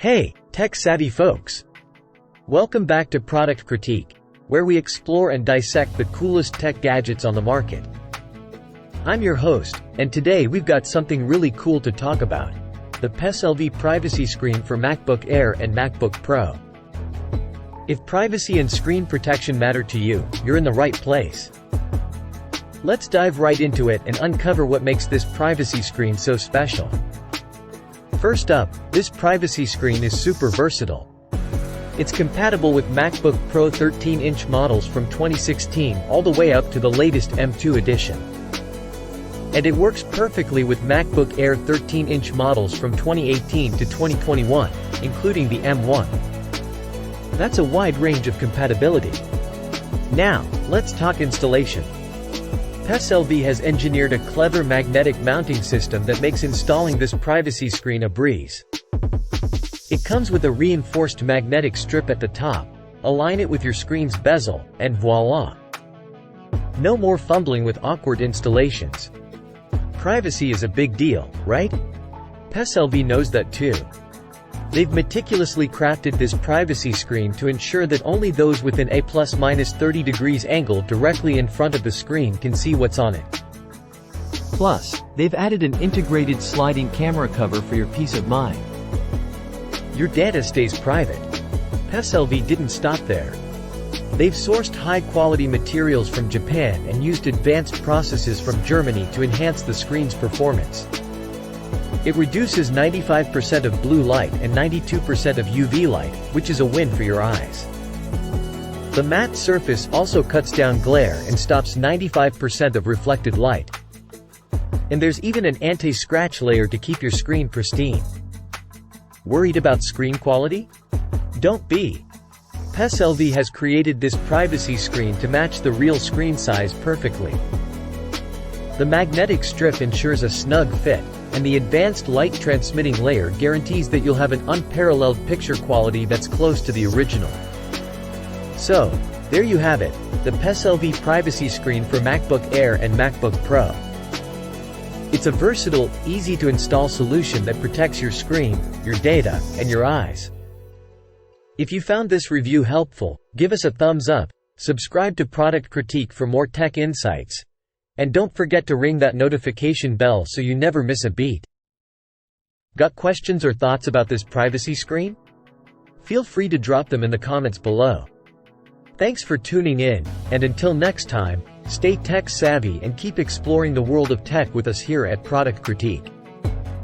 Hey, tech-savvy folks! Welcome back to Product Critique, where we explore and dissect the coolest tech gadgets on the market. I'm your host, and today we've got something really cool to talk about: the PSLV privacy screen for MacBook Air and MacBook Pro. If privacy and screen protection matter to you, you're in the right place. Let's dive right into it and uncover what makes this privacy screen so special. First up, this privacy screen is super versatile. It's compatible with MacBook Pro 13-inch models from 2016 all the way up to the latest M2 edition. And it works perfectly with MacBook Air 13-inch models from 2018 to 2021, including the M1. That's a wide range of compatibility. Now, let's talk installation. PSLV has engineered a clever magnetic mounting system that makes installing this privacy screen a breeze. It comes with a reinforced magnetic strip at the top. Align it with your screen's bezel, and voila! No more fumbling with awkward installations. Privacy is a big deal, right? PSLV knows that too. They've meticulously crafted this privacy screen to ensure that only those within a ±30 degrees angle directly in front of the screen can see what's on it. Plus, they've added an integrated sliding camera cover for your peace of mind. Your data stays private. PSLV didn't stop there. They've sourced high-quality materials from Japan and used advanced processes from Germany to enhance the screen's performance. It reduces 95% of blue light and 92% of UV light, which is a win for your eyes. The matte surface also cuts down glare and stops 95% of reflected light. And there's even an anti-scratch layer to keep your screen pristine. Worried about screen quality? Don't be. PSLV has created this privacy screen to match the real screen size perfectly. The magnetic strip ensures a snug fit, and the advanced light-transmitting layer guarantees that you'll have an unparalleled picture quality that's close to the original. So, there you have it, the PSLV privacy screen for MacBook Air and MacBook Pro. It's a versatile, easy-to-install solution that protects your screen, your data, and your eyes. If you found this review helpful, give us a thumbs up, subscribe to Product Critique for more tech insights, and don't forget to ring that notification bell so you never miss a beat. Got questions or thoughts about this privacy screen? Feel free to drop them in the comments below. Thanks for tuning in, and until next time, stay tech savvy and keep exploring the world of tech with us here at Product Critique.